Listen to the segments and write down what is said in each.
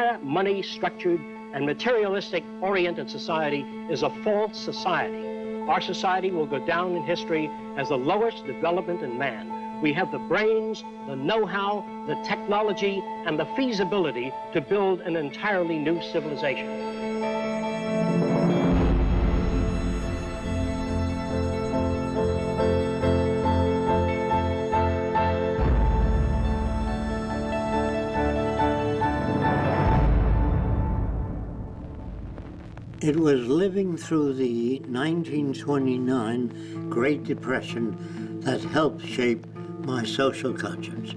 entire money-structured and materialistic-oriented society is a false society. Our society will go down in history as the lowest development in man. We have the brains, the know-how, the technology, and the feasibility to build an entirely new civilization. It was living through the 1929 Great Depression that helped shape my social conscience.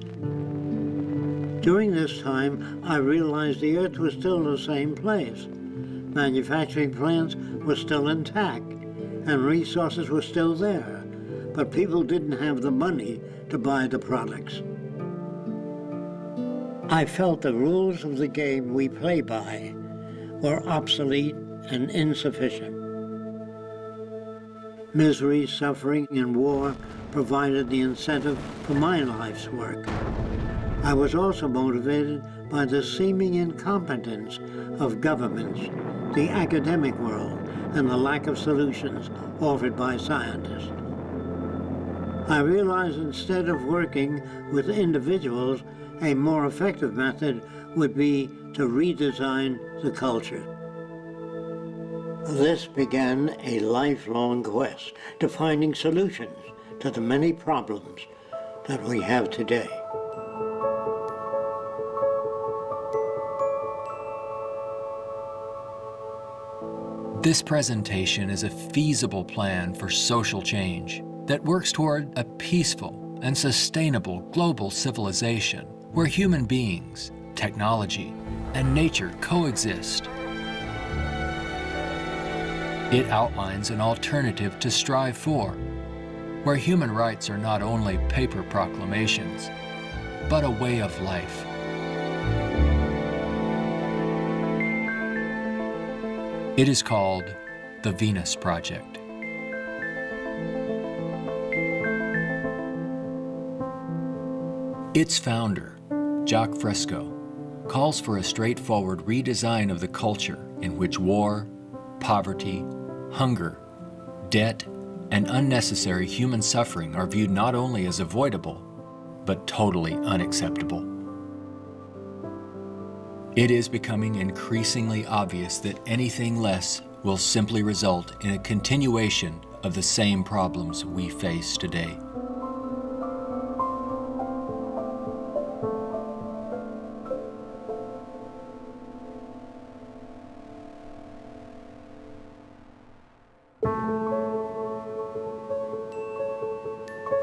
During this time, I realized the Earth was still the same place. Manufacturing plants were still intact, and resources were still there, but people didn't have the money to buy the products. I felt the rules of the game we play by were obsolete and insufficient. Misery, suffering, and war provided the incentive for my life's work. I was also motivated by the seeming incompetence of governments, the academic world, and the lack of solutions offered by scientists. I realized instead of working with individuals, a more effective method would be to redesign the culture. This began a lifelong quest to finding solutions to the many problems that we have today. This presentation is a feasible plan for social change that works toward a peaceful and sustainable global civilization where human beings, technology, and nature coexist. It outlines an alternative to strive for, where human rights are not only paper proclamations, but a way of life. It is called the Venus Project. Its founder, Jacques Fresco, calls for a straightforward redesign of the culture in which war, poverty, hunger, debt, and unnecessary human suffering are viewed not only as avoidable, but totally unacceptable. It is becoming increasingly obvious that anything less will simply result in a continuation of the same problems we face today.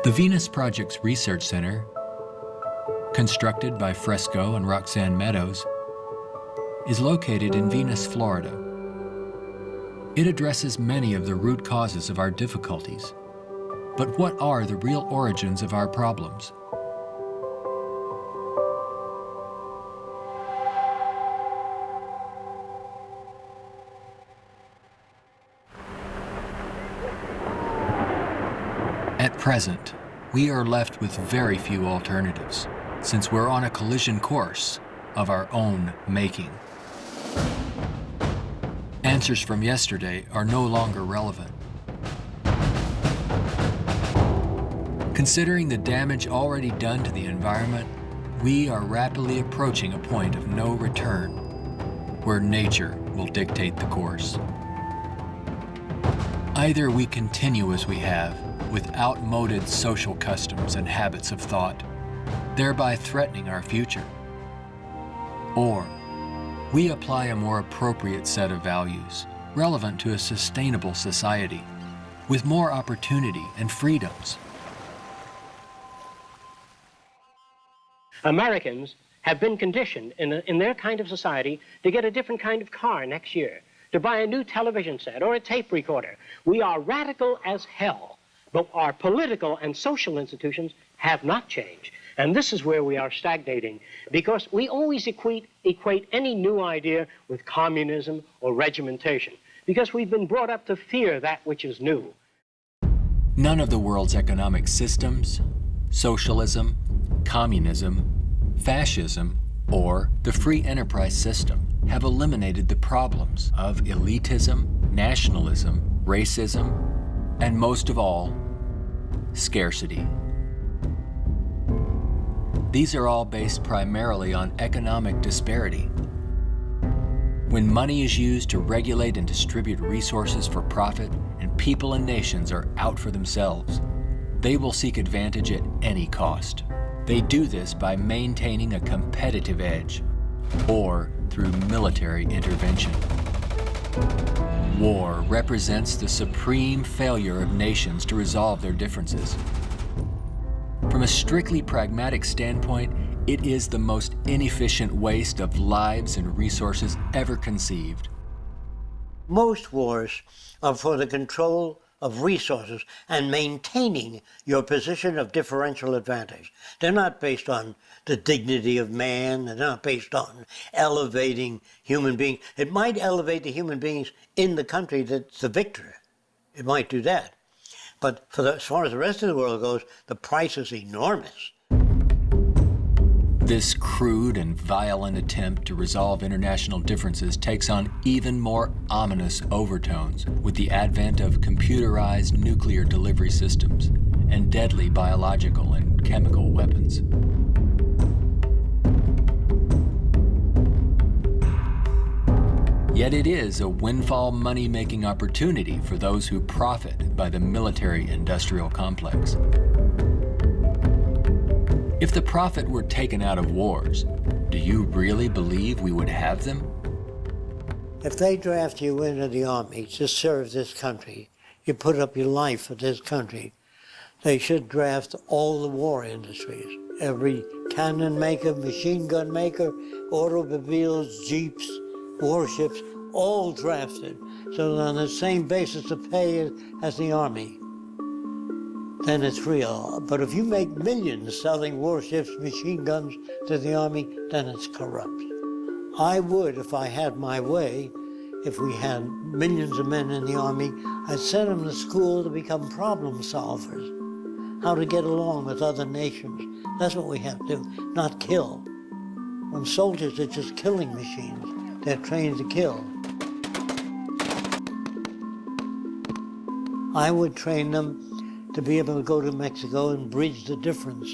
The Venus Project's Research Center, constructed by Fresco and Roxanne Meadows, is located in Venus, Florida. It addresses many of the root causes of our difficulties. But what are the real origins of our problems? At present, we are left with very few alternatives, since we're on a collision course of our own making. Answers from yesterday are no longer relevant. Considering the damage already done to the environment, we are rapidly approaching a point of no return, where nature will dictate the course. Either we continue as we have, with outmoded social customs and habits of thought, thereby threatening our future, or we apply a more appropriate set of values, relevant to a sustainable society, with more opportunity and freedoms. Americans have been conditioned in their kind of society to get a different kind of car next year, to buy a new television set or a tape recorder. We are radical as hell, but our political and social institutions have not changed. And this is where we are stagnating, because we always equate any new idea with communism or regimentation, because we've been brought up to fear that which is new. None of the world's economic systems, socialism, communism, fascism, or the free enterprise system have eliminated the problems of elitism, nationalism, racism, and most of all, scarcity. These are all based primarily on economic disparity. When money is used to regulate and distribute resources for profit, and people and nations are out for themselves, they will seek advantage at any cost. They do this by maintaining a competitive edge, or through military intervention. War represents the supreme failure of nations to resolve their differences. From a strictly pragmatic standpoint, it is the most inefficient waste of lives and resources ever conceived. Most wars are for the control of resources and maintaining your position of differential advantage. They're not based on the dignity of man. They're not based on elevating human beings. It might elevate the human beings in the country that's the victor. It might do that. But as far as the rest of the world goes, the price is enormous. This crude and violent attempt to resolve international differences takes on even more ominous overtones with the advent of computerized nuclear delivery systems and deadly biological and chemical weapons. Yet it is a windfall money-making opportunity for those who profit by the military-industrial complex. If the profit were taken out of wars, do you really believe we would have them? If they draft you into the army to serve this country, you put up your life for this country, they should draft all the war industries. Every cannon maker, machine gun maker, automobiles, jeeps, warships, all drafted, so that on the same basis of pay as the army. Then it's real. But if you make millions selling warships, machine guns to the army, then it's corrupt. I would, if I had my way, if we had millions of men in the army, I'd send them to school to become problem solvers, how to get along with other nations. That's what we have to do, not kill. When soldiers are just killing machines, they're trained to kill. I would train them to be able to go to Mexico and bridge the difference,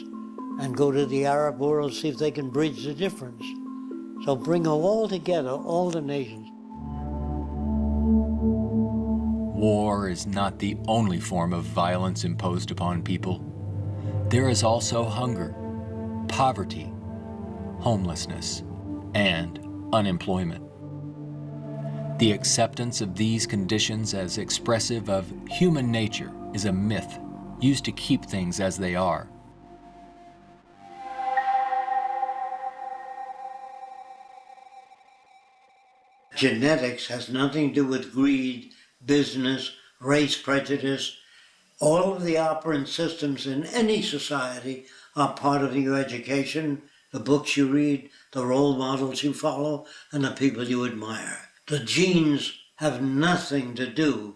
and go to the Arab world, see if they can bridge the difference. So bring them all together, all the nations. War is not the only form of violence imposed upon people. There is also hunger, poverty, homelessness, and unemployment. The acceptance of these conditions as expressive of human nature is a myth used to keep things as they are. Genetics has nothing to do with greed, business, race prejudice. All of the operant systems in any society are part of your education, the books you read, the role models you follow, and the people you admire. The genes have nothing to do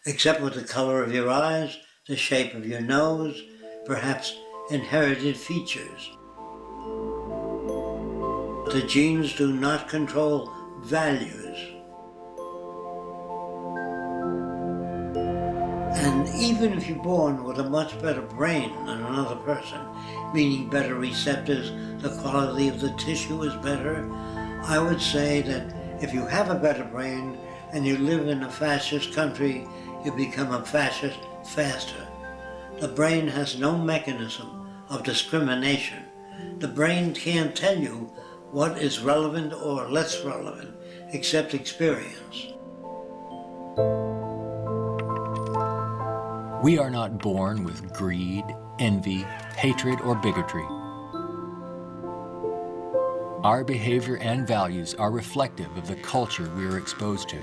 except with the color of your eyes, the shape of your nose, perhaps inherited features. The genes do not control values. And even if you're born with a much better brain than another person, meaning better receptors, the quality of the tissue is better, I would say that if you have a better brain and you live in a fascist country, you become a fascist faster. The brain has no mechanism of discrimination. The brain can't tell you what is relevant or less relevant, except experience. We are not born with greed, envy, hatred, or bigotry. Our behavior and values are reflective of the culture we are exposed to.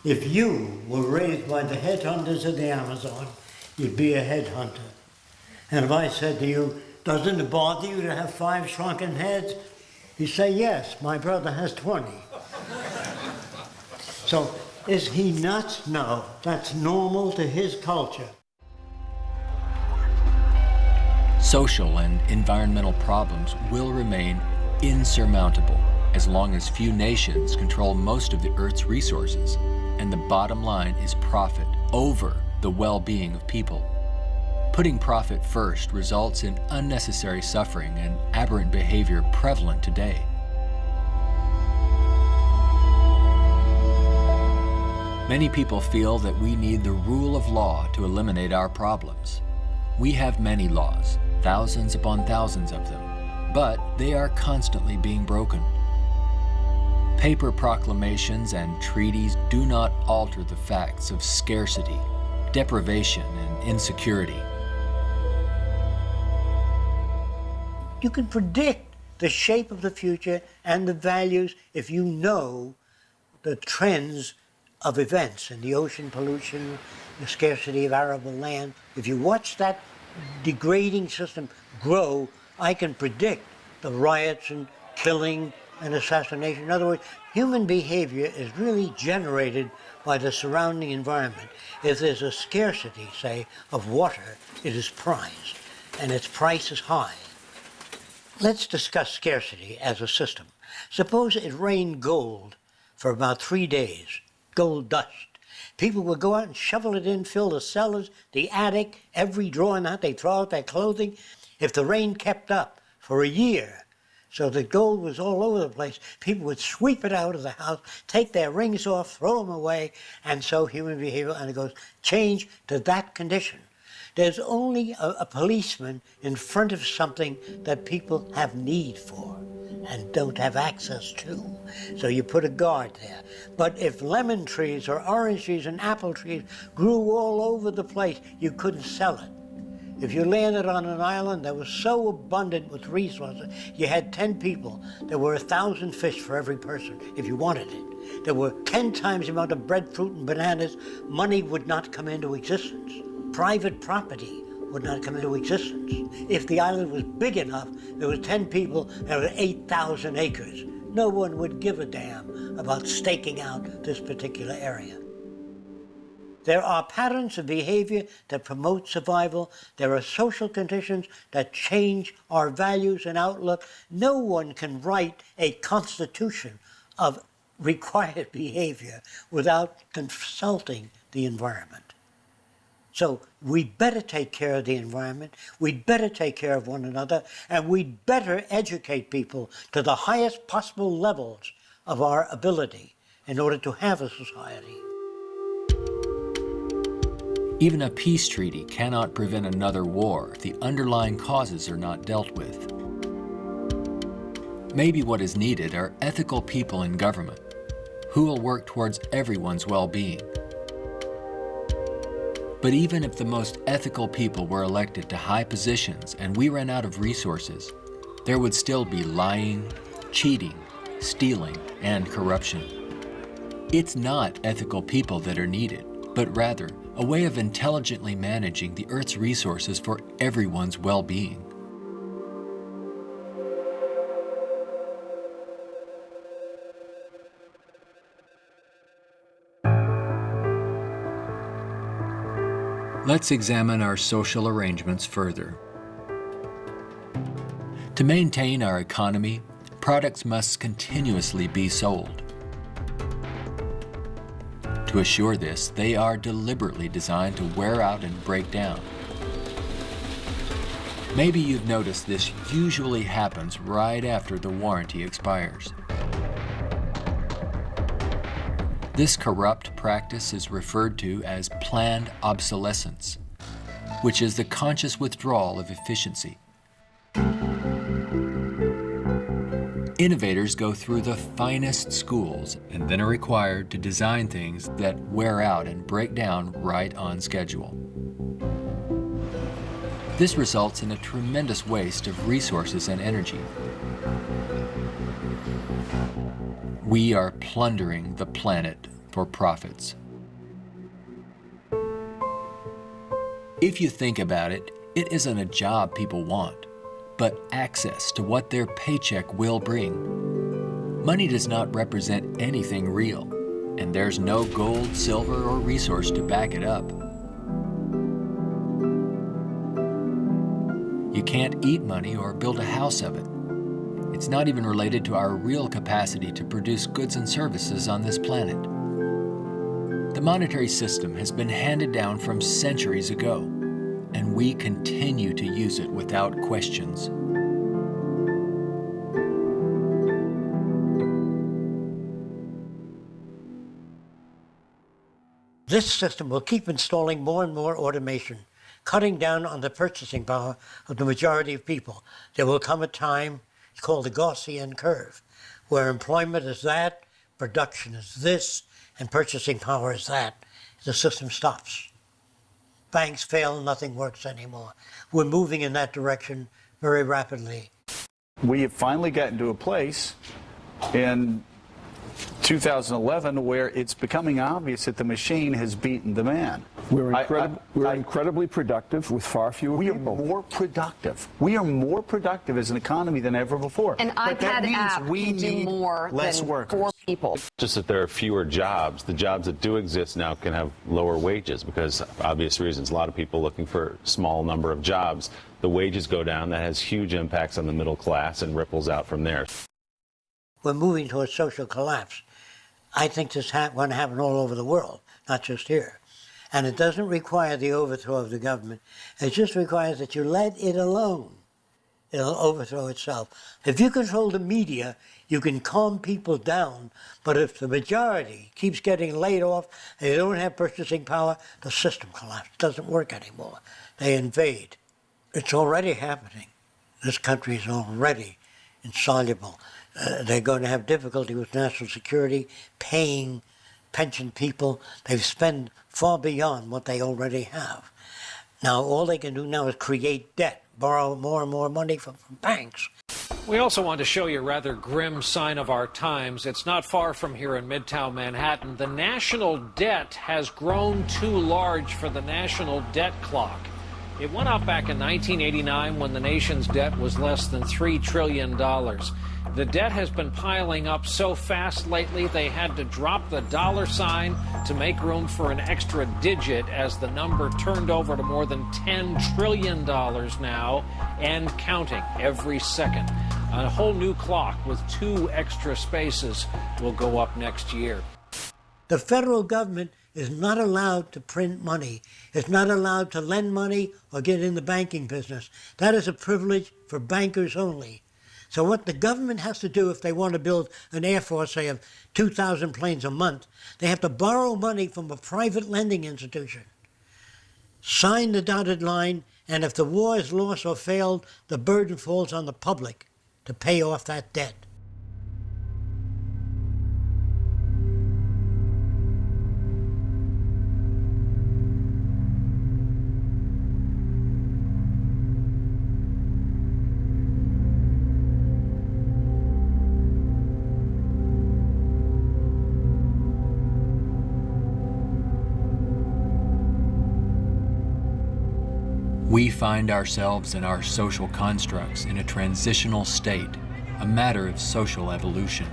If you were raised by the headhunters of the Amazon, you'd be a headhunter. And if I said to you, doesn't it bother you to have 5 shrunken heads? You say, yes, my brother has 20. So, is he nuts? No, that's normal to his culture. Social and environmental problems will remain insurmountable as long as few nations control most of the Earth's resources, and the bottom line is profit over the well-being of people. Putting profit first results in unnecessary suffering and aberrant behavior prevalent today. Many people feel that we need the rule of law to eliminate our problems. We have many laws, thousands upon thousands of them, but they are constantly being broken. Paper proclamations and treaties do not alter the facts of scarcity, deprivation, and insecurity. You can predict the shape of the future and the values if you know the trends of events in the ocean pollution, the scarcity of arable land. If you watch that degrading system grow, I can predict the riots and killing and assassination. In other words, human behavior is really generated by the surrounding environment. If there's a scarcity, say, of water, it is prized, and its price is high. Let's discuss scarcity as a system. Suppose it rained gold for about 3 days, gold dust. People would go out and shovel it in, fill the cellars, the attic, every drawer in that. They throw out their clothing. If the rain kept up for a year, so the gold was all over the place, people would sweep it out of the house, take their rings off, throw them away, and so human behavior undergoes change to that condition. There's only a policeman in front of something that people have need for and don't have access to. So you put a guard there. But if lemon trees or orange trees and apple trees grew all over the place, you couldn't sell it. If you landed on an island that was so abundant with resources, you had 10 people, there were 1,000 fish for every person if you wanted it. There were 10 times the amount of breadfruit and bananas, money would not come into existence. Private property would not come into existence. If the island was big enough, there were 10 people, there were 8,000 acres. No one would give a damn about staking out this particular area. There are patterns of behavior that promote survival. There are social conditions that change our values and outlook. No one can write a constitution of required behavior without consulting the environment. So we'd better take care of the environment, we'd better take care of one another, and we'd better educate people to the highest possible levels of our ability in order to have a society. Even a peace treaty cannot prevent another war if the underlying causes are not dealt with. Maybe what is needed are ethical people in government who will work towards everyone's well-being. But even if the most ethical people were elected to high positions and we ran out of resources, there would still be lying, cheating, stealing, and corruption. It's not ethical people that are needed, but rather a way of intelligently managing the Earth's resources for everyone's well-being. Let's examine our social arrangements further. To maintain our economy, products must continuously be sold. To assure this, they are deliberately designed to wear out and break down. Maybe you've noticed this usually happens right after the warranty expires. This corrupt practice is referred to as planned obsolescence, which is the conscious withdrawal of efficiency. Innovators go through the finest schools and then are required to design things that wear out and break down right on schedule. This results in a tremendous waste of resources and energy. We are plundering the planet for profits. If you think about it, it isn't a job people want, but access to what their paycheck will bring. Money does not represent anything real, and there's no gold, silver, or resource to back it up. You can't eat money or build a house of it. It's not even related to our real capacity to produce goods and services on this planet. The monetary system has been handed down from centuries ago, and we continue to use it without questions. This system will keep installing more and more automation, cutting down on the purchasing power of the majority of people. There will come a time, it's called the Gaussian curve, where employment is that, production is this, and purchasing power is that. The system stops. Banks fail, nothing works anymore. We're moving in that direction very rapidly. We have finally gotten to a place in 2011 where it's becoming obvious that the machine has beaten the man. We're incredibly productive with far fewer people. We are more productive. We are more productive as an economy than ever before. An iPad app can do more less than workers. 4 people. Just that there are fewer jobs. The jobs that do exist now can have lower wages because of obvious reasons. A lot of people looking for a small number of jobs. The wages go down. That has huge impacts on the middle class and ripples out from there. We're moving towards social collapse. I think this is going to happen all over the world, not just here. And it doesn't require the overthrow of the government. It just requires that you let it alone. It'll overthrow itself. If you control the media, you can calm people down. But if the majority keeps getting laid off and they don't have purchasing power, the system collapses. It doesn't work anymore. They invade. It's already happening. This country is already insoluble. They're going to have difficulty with national security, paying pension people. They've spent far beyond what they already have. Now, all they can do now is create debt, borrow more and more money from banks. We also want to show you a rather grim sign of our times. It's not far from here in Midtown Manhattan. The national debt has grown too large for the national debt clock. It went up back in 1989 when the nation's debt was less than $3 trillion. The debt has been piling up so fast lately they had to drop the dollar sign to make room for an extra digit as the number turned over to more than $10 trillion now and counting every second. A whole new clock with 2 extra spaces will go up next year. The federal government is not allowed to print money. It's not allowed to lend money or get in the banking business. That is a privilege for bankers only. So what the government has to do if they want to build an air force, say, of 2,000 planes a month, they have to borrow money from a private lending institution, sign the dotted line, and if the war is lost or failed, the burden falls on the public to pay off that debt. We find ourselves and our social constructs in a transitional state, a matter of social evolution.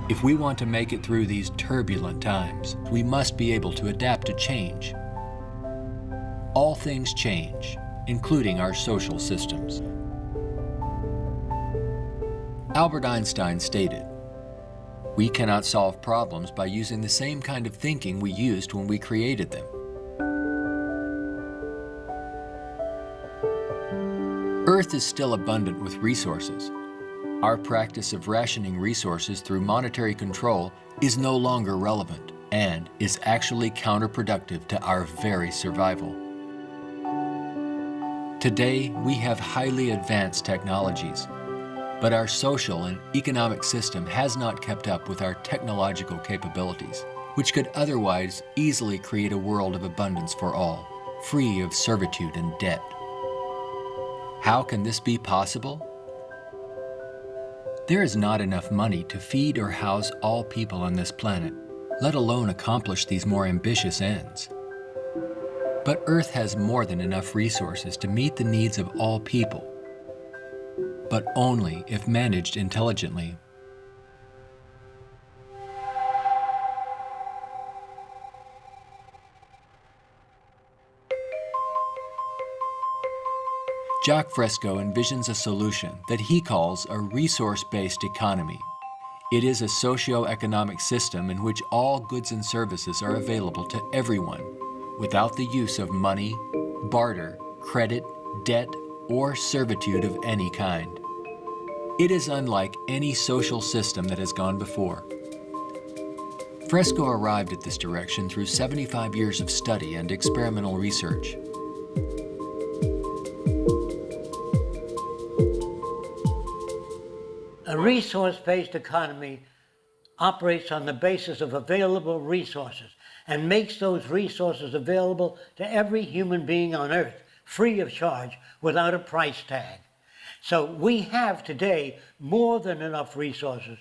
If we want to make it through these turbulent times, we must be able to adapt to change. All things change, including our social systems. Albert Einstein stated, "We cannot solve problems by using the same kind of thinking we used when we created them." Earth is still abundant with resources. Our practice of rationing resources through monetary control is no longer relevant and is actually counterproductive to our very survival. Today, we have highly advanced technologies, but our social and economic system has not kept up with our technological capabilities, which could otherwise easily create a world of abundance for all, free of servitude and debt. How can this be possible? There is not enough money to feed or house all people on this planet, let alone accomplish these more ambitious ends. But Earth has more than enough resources to meet the needs of all people, but only if managed intelligently. Jacques Fresco envisions a solution that he calls a resource-based economy. It is a socio-economic system in which all goods and services are available to everyone without the use of money, barter, credit, debt, or servitude of any kind. It is unlike any social system that has gone before. Fresco arrived at this direction through 75 years of study and experimental research. A resource-based economy operates on the basis of available resources and makes those resources available to every human being on earth, free of charge, without a price tag. So we have today more than enough resources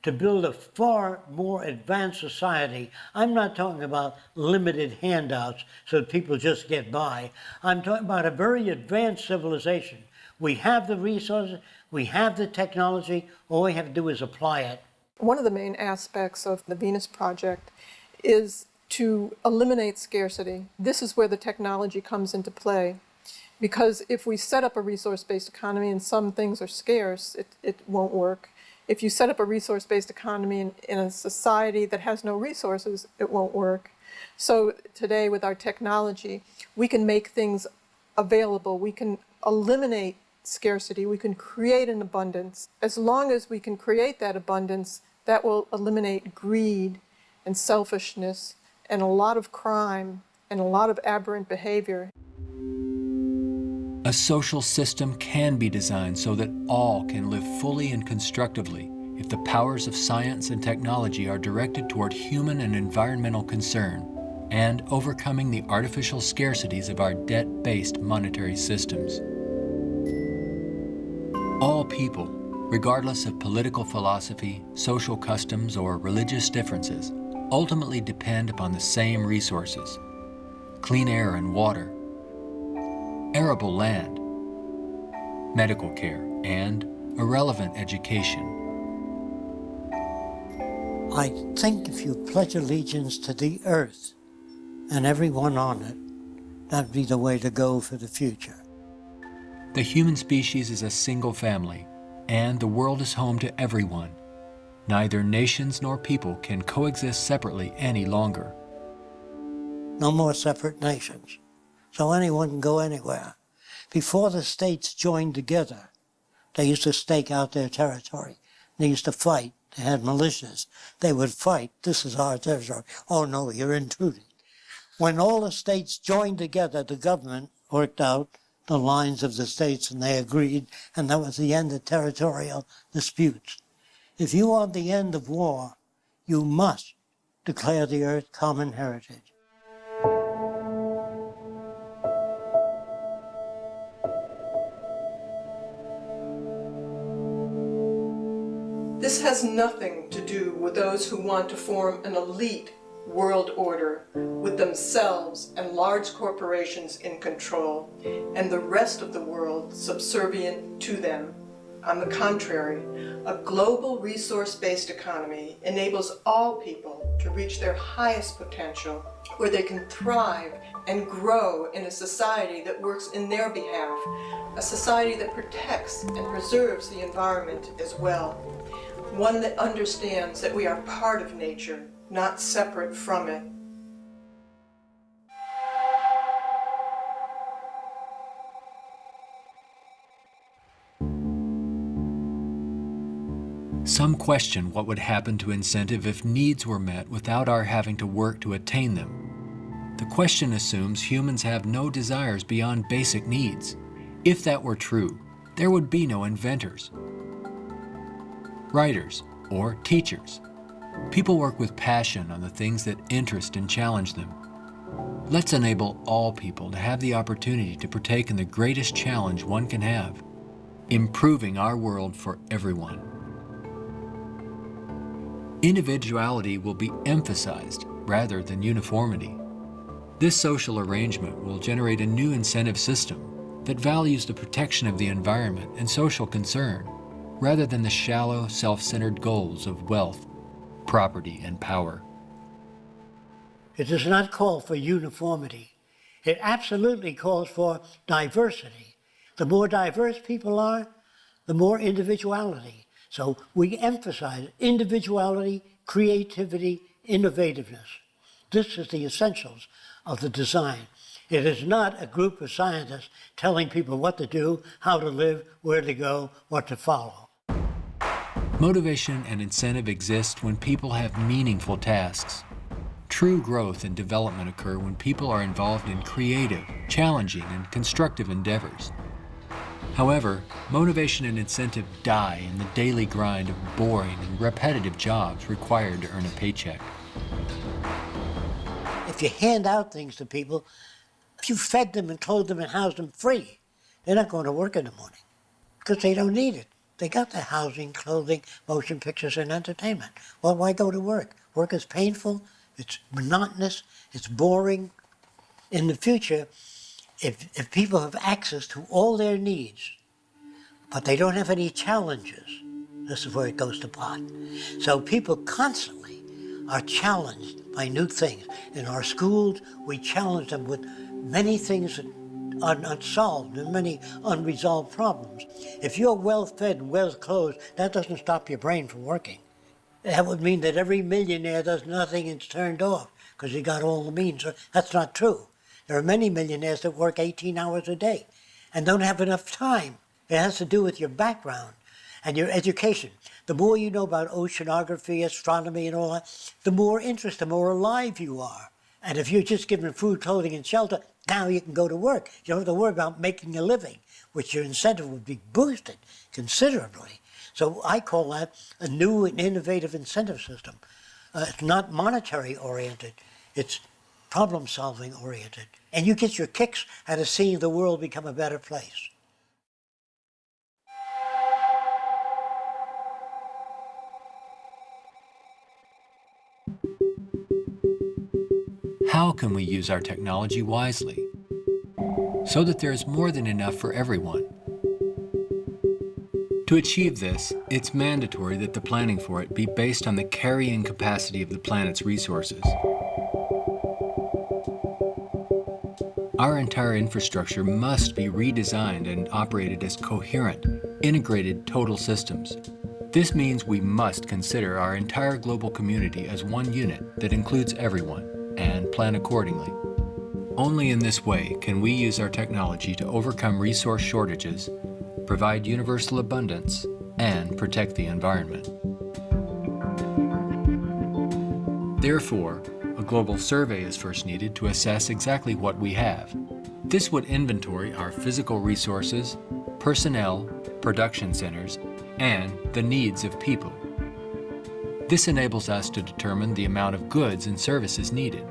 to build a far more advanced society. I'm not talking about limited handouts so that people just get by. I'm talking about a very advanced civilization. We have the resources, we have the technology, all we have to do is apply it. One of the main aspects of the Venus Project is to eliminate scarcity. This is where the technology comes into play. Because if we set up a resource-based economy and some things are scarce, it won't work. If you set up a resource-based economy in a society that has no resources, it won't work. So today with our technology, we can make things available. We can eliminate scarcity. We can create an abundance. As long as we can create that abundance, that will eliminate greed and selfishness and a lot of crime and a lot of aberrant behavior. A social system can be designed so that all can live fully and constructively if the powers of science and technology are directed toward human and environmental concern and overcoming the artificial scarcities of our debt-based monetary systems. All people, regardless of political philosophy, social customs, or religious differences, ultimately depend upon the same resources: clean air and water, arable land, medical care, and a relevant education. I think if you pledge allegiance to the earth and everyone on it, that'd be the way to go for the future. The human species is a single family, and the world is home to everyone. Neither nations nor people can coexist separately any longer. No more separate nations, so anyone can go anywhere. Before the states joined together, they used to stake out their territory. They used to fight. They had militias. They would fight. This is our territory. Oh no, you're intruding. When all the states joined together, the government worked out the lines of the states and they agreed, and that was the end of territorial disputes. If you want the end of war, you must declare the earth common heritage. This has nothing to do with those who want to form an elite world order with themselves and large corporations in control and the rest of the world subservient to them. On the contrary, a global resource-based economy enables all people to reach their highest potential, where they can thrive and grow in a society that works in their behalf, a society that protects and preserves the environment as well, one that understands that we are part of nature, not separate from it. Some question what would happen to incentive if needs were met without our having to work to attain them. The question assumes humans have no desires beyond basic needs. If that were true, there would be no inventors, writers, or teachers. People work with passion on the things that interest and challenge them. Let's enable all people to have the opportunity to partake in the greatest challenge one can have, improving our world for everyone. Individuality will be emphasized rather than uniformity. This social arrangement will generate a new incentive system that values the protection of the environment and social concern, rather than the shallow, self-centered goals of wealth, property, and power. It does not call for uniformity. It absolutely calls for diversity. The more diverse people are, the more individuality. So we emphasize individuality, creativity, innovativeness. This is the essentials of the design. It is not a group of scientists telling people what to do, how to live, where to go, what to follow. Motivation and incentive exist when people have meaningful tasks. True growth and development occur when people are involved in creative, challenging, and constructive endeavors. However, motivation and incentive die in the daily grind of boring and repetitive jobs required to earn a paycheck. If you hand out things to people, if you fed them and clothed them and housed them free, they're not going to work in the morning because they don't need it. They got their housing, clothing, motion pictures, and entertainment. Well, why go to work? Work is painful, it's monotonous, it's boring. In the future, if people have access to all their needs, but they don't have any challenges, this is where it goes to pot. So people constantly are challenged by new things. In our schools, we challenge them with many things that are unsolved and many unresolved problems. If you're well-fed and well-clothed, that doesn't stop your brain from working. That would mean that every millionaire does nothing and is turned off because he got all the means. That's not true. There are many millionaires that work 18 hours a day and don't have enough time. It has to do with your background and your education. The more you know about oceanography, astronomy, and all that, the more interest, the more alive you are. And if you're just given food, clothing, and shelter, now you can go to work. You don't have to worry about making a living, which your incentive would be boosted considerably. So I call that a new and innovative incentive system. It's not monetary oriented, it's problem solving oriented. And you get your kicks out of seeing the world become a better place. How can we use our technology wisely so that there is more than enough for everyone? To achieve this, it's mandatory that the planning for it be based on the carrying capacity of the planet's resources. Our entire infrastructure must be redesigned and operated as coherent, integrated total systems. This means we must consider our entire global community as one unit that includes everyone and plan accordingly. Only in this way can we use our technology to overcome resource shortages, provide universal abundance, and protect the environment. Therefore, a global survey is first needed to assess exactly what we have. This would inventory our physical resources, personnel, production centers, and the needs of people. This enables us to determine the amount of goods and services needed.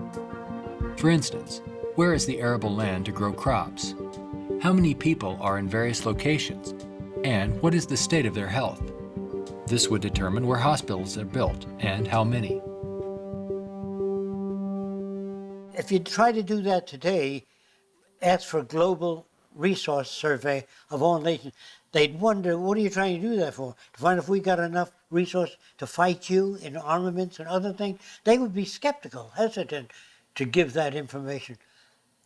For instance, where is the arable land to grow crops? How many people are in various locations? And what is the state of their health? This would determine where hospitals are built and how many. If you try to do that today, ask for a global resource survey of all nations, they'd wonder, what are you trying to do that for? To find if we got enough resource to fight you in armaments and other things? They would be skeptical, hesitant to give that information.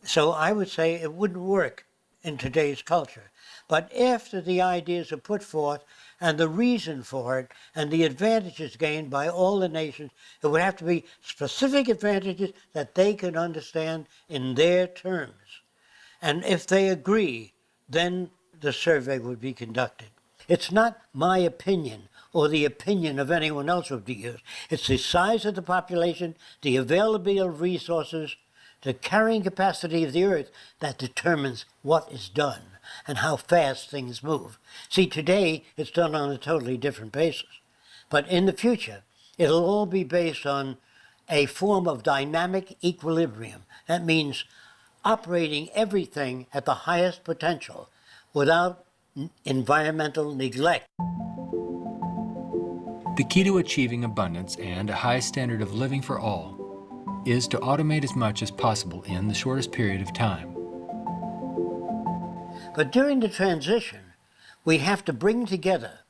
So I would say it wouldn't work in today's culture. But after the ideas are put forth and the reason for it and the advantages gained by all the nations, it would have to be specific advantages that they can understand in their terms. And if they agree, then the survey would be conducted. It's not my opinion or the opinion of anyone else would be used. It's the size of the population, the availability of resources, the carrying capacity of the earth that determines what is done and how fast things move. See, today it's done on a totally different basis. But in the future, it'll all be based on a form of dynamic equilibrium. That means operating everything at the highest potential without environmental neglect. The key to achieving abundance and a high standard of living for all is to automate as much as possible in the shortest period of time. But during the transition, we have to bring together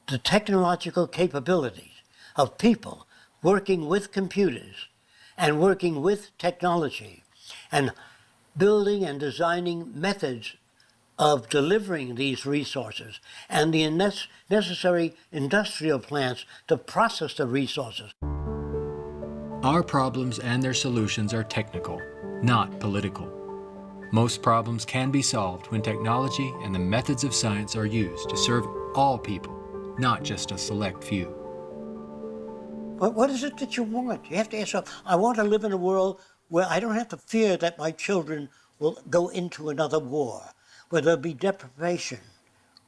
the technological capabilities of people working with computers and working with technology and building and designing methods of delivering these resources and the necessary industrial plants to process the resources. Our problems and their solutions are technical, not political. Most problems can be solved when technology and the methods of science are used to serve all people, not just a select few. But what is it that you want? You have to ask yourself, I want to live in a world where I don't have to fear that my children will go into another war, where there'll be deprivation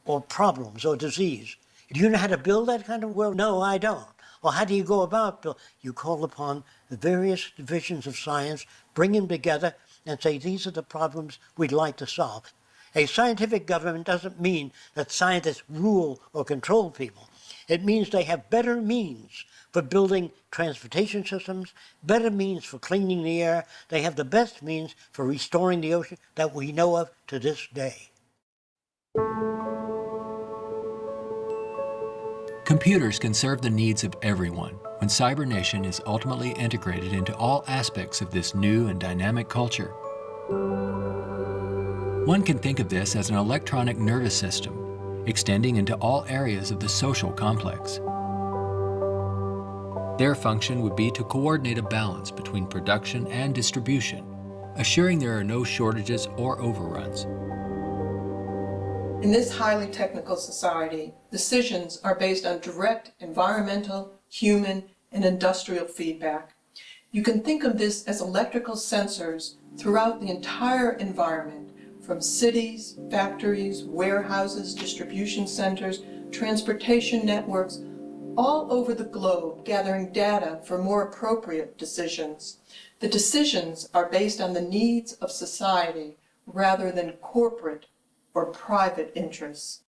or problems or disease. Do you know how to build that kind of world? No, I don't. Well, how do you go about building? You call upon the various divisions of science, bring them together, and say, these are the problems we'd like to solve. A scientific government doesn't mean that scientists rule or control people. It means they have better means for building transportation systems, better means for cleaning the air. They have the best means for restoring the ocean that we know of to this day. Computers can serve the needs of everyone when cybernation is ultimately integrated into all aspects of this new and dynamic culture. One can think of this as an electronic nervous system, extending into all areas of the social complex. Their function would be to coordinate a balance between production and distribution, assuring there are no shortages or overruns. In this highly technical society, decisions are based on direct environmental, human, and industrial feedback. You can think of this as electrical sensors throughout the entire environment, from cities, factories, warehouses, distribution centers, transportation networks, all over the globe, gathering data for more appropriate decisions. The decisions are based on the needs of society rather than corporate or private interests.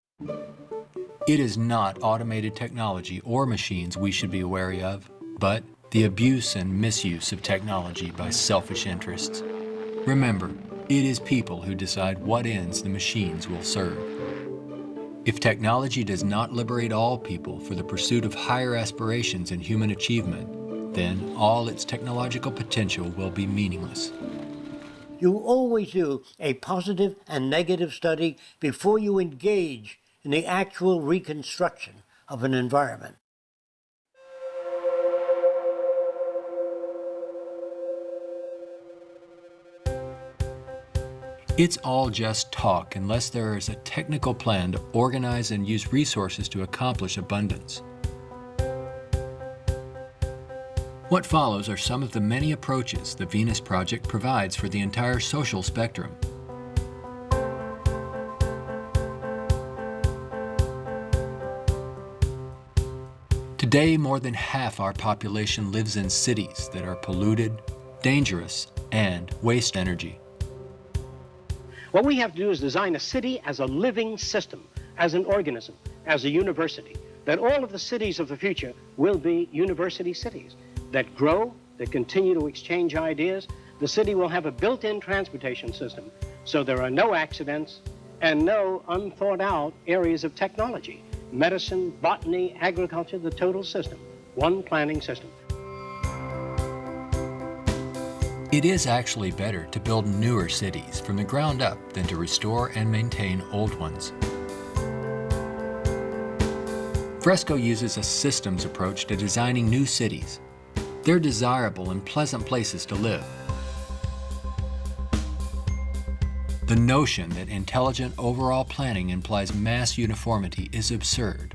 It is not automated technology or machines we should be wary of, but the abuse and misuse of technology by selfish interests. Remember, it is people who decide what ends the machines will serve. If technology does not liberate all people for the pursuit of higher aspirations in human achievement, then all its technological potential will be meaningless. You always do a positive and negative study before you engage in the actual reconstruction of an environment. It's all just talk unless there is a technical plan to organize and use resources to accomplish abundance. What follows are some of the many approaches the Venus Project provides for the entire social spectrum. Today, more than half our population lives in cities that are polluted, dangerous, and waste energy. What we have to do is design a city as a living system, as an organism, as a university, that all of the cities of the future will be university cities that grow, that continue to exchange ideas. The city will have a built-in transportation system, so there are no accidents and no unthought out areas of technology. Medicine, botany, agriculture, the total system, one planning system. It is actually better to build newer cities from the ground up than to restore and maintain old ones. Fresco uses a systems approach to designing new cities. They're desirable and pleasant places to live. The notion that intelligent overall planning implies mass uniformity is absurd.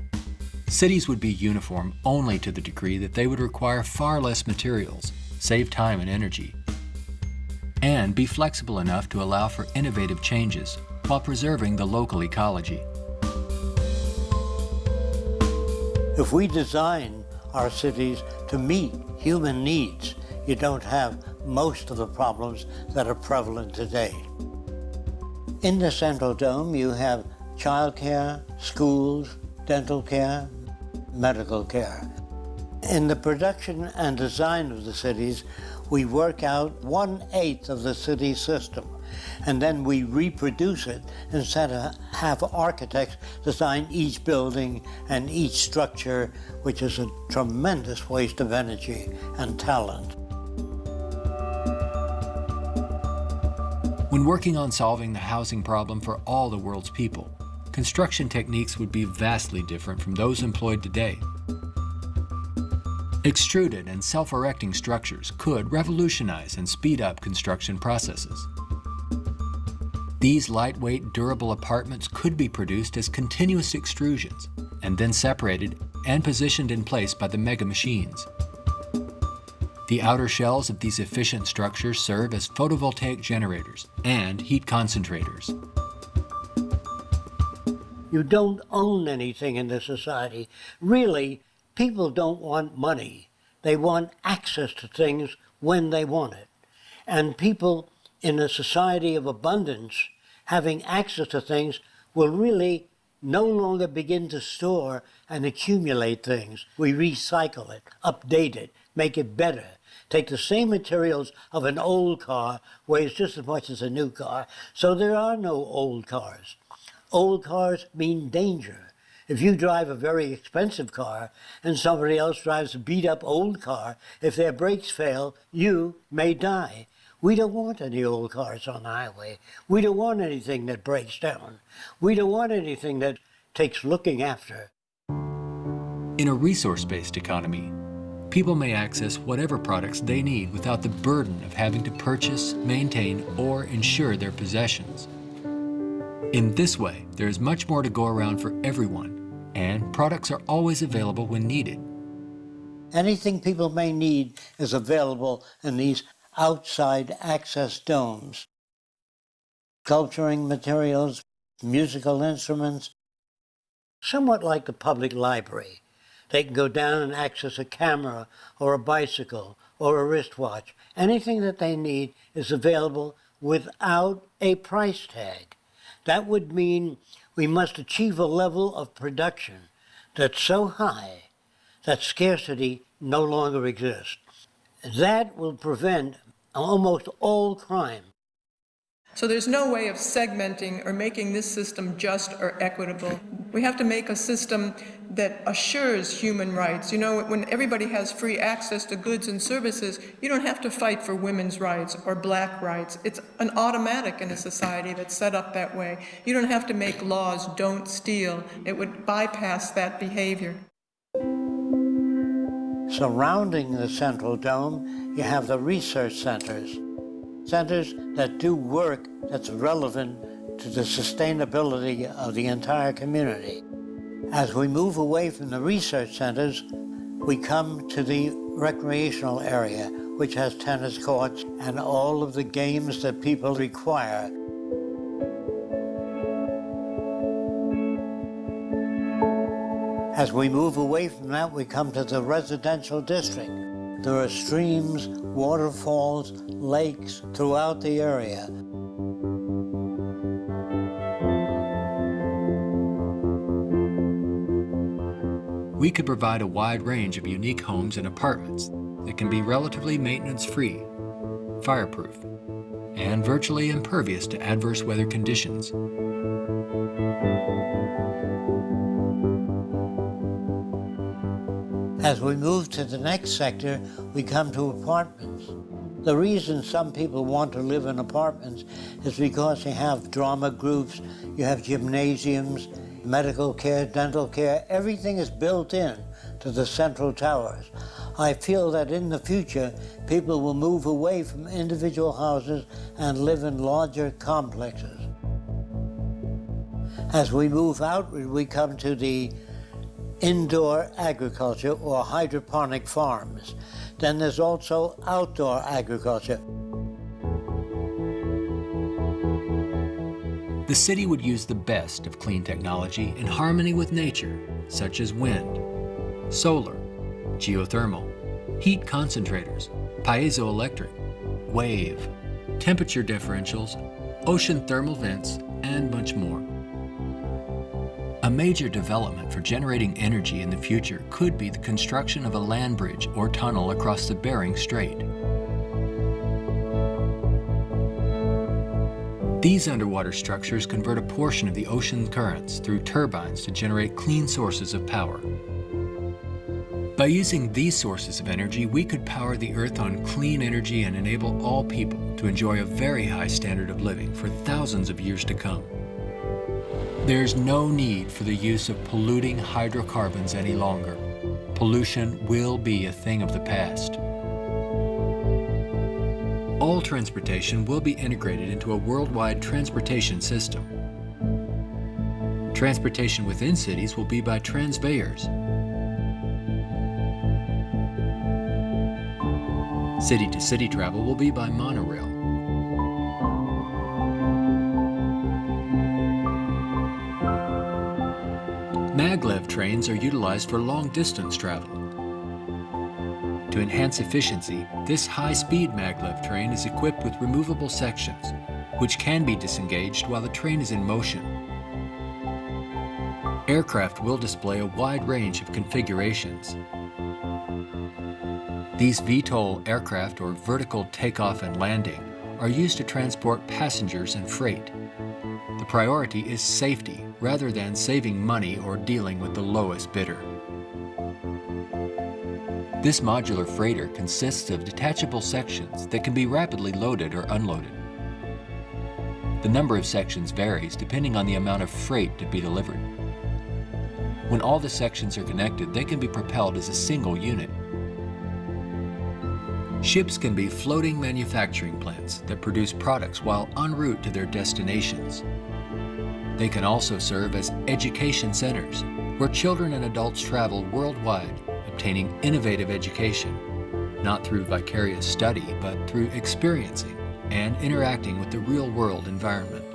Cities would be uniform only to the degree that they would require far less materials, save time and energy, and be flexible enough to allow for innovative changes while preserving the local ecology. If we design our cities to meet human needs, you don't have most of the problems that are prevalent today. In the Central Dome, you have childcare, schools, dental care, medical care. In the production and design of the cities, we work out 1/8 of the city system, and then we reproduce it instead of have architects design each building and each structure, which is a tremendous waste of energy and talent. When working on solving the housing problem for all the world's people, construction techniques would be vastly different from those employed today. Extruded and self-erecting structures could revolutionize and speed up construction processes. These lightweight, durable apartments could be produced as continuous extrusions and then separated and positioned in place by the mega machines. The outer shells of these efficient structures serve as photovoltaic generators and heat concentrators. You don't own anything in this society. Really, people don't want money. They want access to things when they want it. And people in a society of abundance, having access to things, will really no longer begin to store and accumulate things. We recycle it, update it, make it better. Take the same materials of an old car, weighs just as much as a new car, so there are no old cars. Old cars mean danger. If you drive a very expensive car and somebody else drives a beat-up old car, if their brakes fail, you may die. We don't want any old cars on the highway. We don't want anything that breaks down. We don't want anything that takes looking after. In a resource-based economy, people may access whatever products they need without the burden of having to purchase, maintain, or insure their possessions. In this way, there is much more to go around for everyone, and products are always available when needed. Anything people may need is available in these outside access domes. Sculpturing materials, musical instruments, somewhat like the public library. They can go down and access a camera or a bicycle or a wristwatch. Anything that they need is available without a price tag. That would mean we must achieve a level of production that's so high that scarcity no longer exists. That will prevent almost all crime. So there's no way of segmenting or making this system just or equitable. We have to make a system that assures human rights. You know, when everybody has free access to goods and services, you don't have to fight for women's rights or black rights. It's an automatic in a society that's set up that way. You don't have to make laws, don't steal. It would bypass that behavior. Surrounding the central dome, you have the research centers. Centers that do work that's relevant to the sustainability of the entire community. As we move away from the research centers, we come to the recreational area, which has tennis courts and all of the games that people require. As we move away from that, we come to the residential district. There are streams, waterfalls, lakes throughout the area. We could provide a wide range of unique homes and apartments that can be relatively maintenance-free, fireproof, and virtually impervious to adverse weather conditions. As we move to the next sector, we come to apartments. The reason some people want to live in apartments is because you have drama groups, you have gymnasiums, medical care, dental care, everything is built in to the central towers. I feel that in the future, people will move away from individual houses and live in larger complexes. As we move outward, we come to the indoor agriculture or hydroponic farms. Then there's also outdoor agriculture. The city would use the best of clean technology in harmony with nature, such as wind, solar, geothermal, heat concentrators, piezoelectric, wave, temperature differentials, ocean thermal vents, and much more. A major development for generating energy in the future could be the construction of a land bridge or tunnel across the Bering Strait. These underwater structures convert a portion of the ocean currents through turbines to generate clean sources of power. By using these sources of energy, we could power the Earth on clean energy and enable all people to enjoy a very high standard of living for thousands of years to come. There's no need for the use of polluting hydrocarbons any longer. Pollution will be a thing of the past. All transportation will be integrated into a worldwide transportation system. Transportation within cities will be by transveyors. City-to-city travel will be by monorail. Maglev trains are utilized for long-distance travel. To enhance efficiency, this high-speed maglev train is equipped with removable sections, which can be disengaged while the train is in motion. Aircraft will display a wide range of configurations. These VTOL aircraft, or vertical takeoff and landing, are used to transport passengers and freight. The priority is safety rather than saving money or dealing with the lowest bidder. This modular freighter consists of detachable sections that can be rapidly loaded or unloaded. The number of sections varies depending on the amount of freight to be delivered. When all the sections are connected, they can be propelled as a single unit. Ships can be floating manufacturing plants that produce products while en route to their destinations. They can also serve as education centers, where children and adults travel worldwide, obtaining innovative education, not through vicarious study, but through experiencing and interacting with the real-world environment.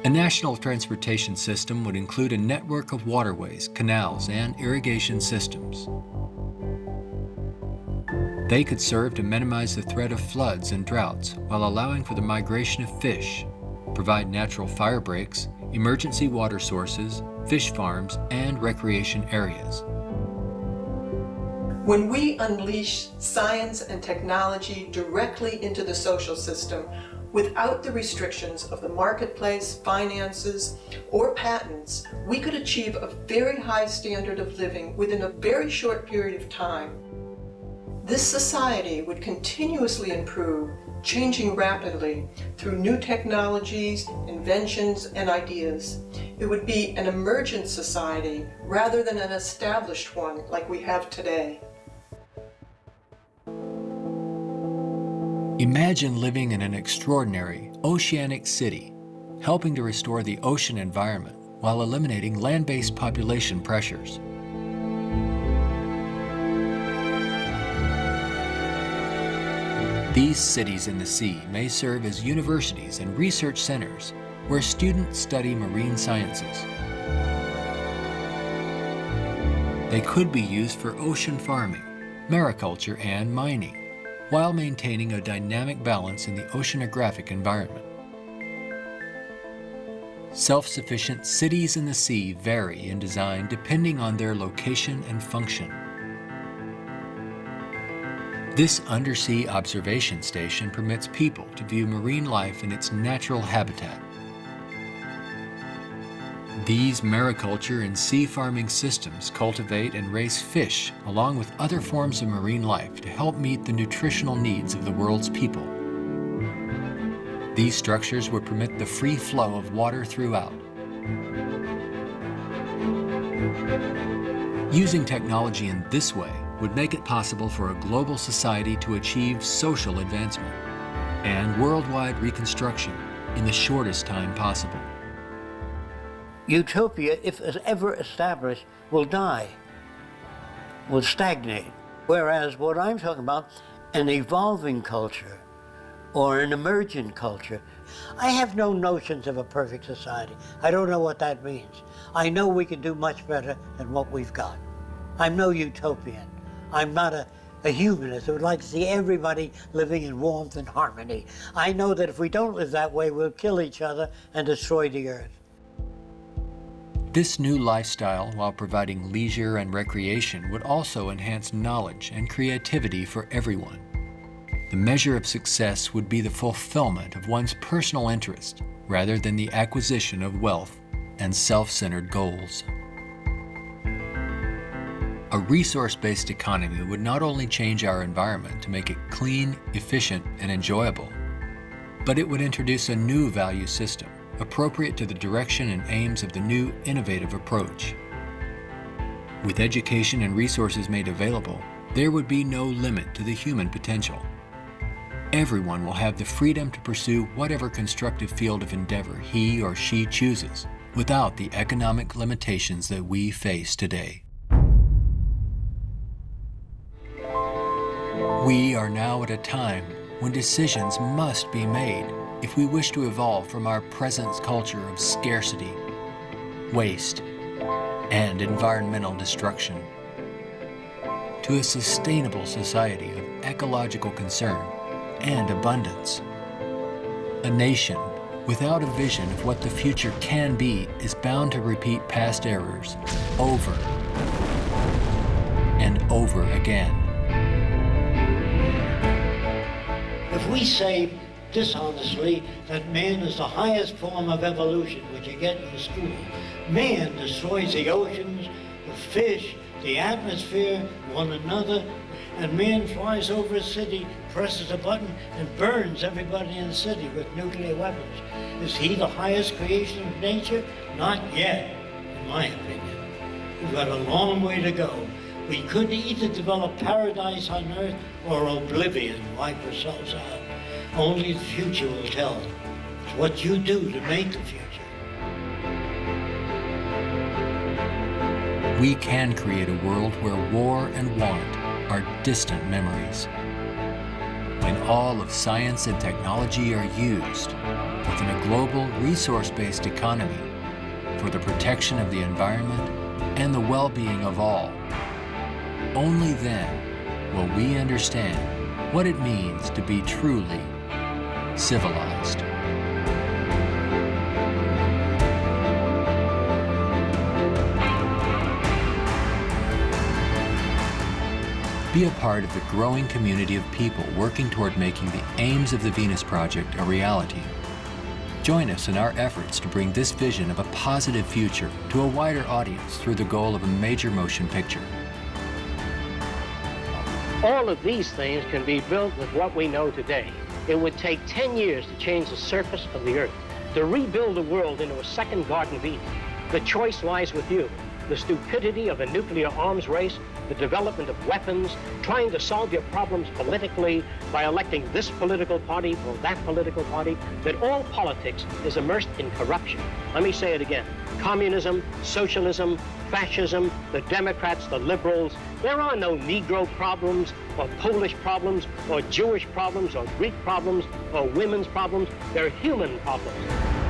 A national transportation system would include a network of waterways, canals, and irrigation systems. They could serve to minimize the threat of floods and droughts while allowing for the migration of fish, provide natural fire breaks, emergency water sources, fish farms, and recreation areas. When we unleash science and technology directly into the social system without the restrictions of the marketplace, finances, or patents, we could achieve a very high standard of living within a very short period of time. This society would continuously improve, changing rapidly through new technologies, inventions, and ideas. It would be an emergent society rather than an established one like we have today. Imagine living in an extraordinary oceanic city, helping to restore the ocean environment while eliminating land-based population pressures. These cities in the sea may serve as universities and research centers where students study marine sciences. They could be used for ocean farming, mariculture, and mining, while maintaining a dynamic balance in the oceanographic environment. Self-sufficient cities in the sea vary in design depending on their location and function. This undersea observation station permits people to view marine life in its natural habitat. These mariculture and sea farming systems cultivate and raise fish along with other forms of marine life to help meet the nutritional needs of the world's people. These structures would permit the free flow of water throughout. Using technology in this way would make it possible for a global society to achieve social advancement and worldwide reconstruction in the shortest time possible. Utopia, if it's ever established, will die, will stagnate. Whereas what I'm talking about, an evolving culture or an emergent culture, I have no notions of a perfect society. I don't know what that means. I know we can do much better than what we've got. I'm no utopian. I'm not a humanist who would like to see everybody living in warmth and harmony. I know that if we don't live that way, we'll kill each other and destroy the earth. This new lifestyle, while providing leisure and recreation, would also enhance knowledge and creativity for everyone. The measure of success would be the fulfillment of one's personal interest rather than the acquisition of wealth and self-centered goals. A resource-based economy would not only change our environment to make it clean, efficient, and enjoyable, but it would introduce a new value system appropriate to the direction and aims of the new innovative approach. With education and resources made available, there would be no limit to the human potential. Everyone will have the freedom to pursue whatever constructive field of endeavor he or she chooses, without the economic limitations that we face today. We are now at a time when decisions must be made if we wish to evolve from our present culture of scarcity, waste, and environmental destruction to a sustainable society of ecological concern and abundance. A nation without a vision of what the future can be is bound to repeat past errors over and over again. If we say dishonestly that man is the highest form of evolution, which you get in school, man destroys the oceans, the fish, the atmosphere, one another, and man flies over a city, presses a button, and burns everybody in the city with nuclear weapons. Is he the highest creation of nature? Not yet, in my opinion. We've got a long way to go. We could either develop paradise on earth or oblivion, wipe ourselves out. Only the future will tell. It's what you do to make the future. We can create a world where war and want are distant memories. When all of science and technology are used within a global resource-based economy for the protection of the environment and the well-being of all, only then will we understand what it means to be truly civilized. Be a part of the growing community of people working toward making the aims of the Venus Project a reality. Join us in our efforts to bring this vision of a positive future to a wider audience through the goal of a major motion picture. All of these things can be built with what we know today. It would take 10 years to change the surface of the Earth, to rebuild the world into a second Garden of Eden. The choice lies with you. The stupidity of a nuclear arms race, the development of weapons, trying to solve your problems politically by electing this political party or that political party, that all politics is immersed in corruption. Let me say it again. Communism, socialism, fascism, the Democrats, the liberals, there are no Negro problems or Polish problems or Jewish problems or Greek problems or women's problems. They're human problems.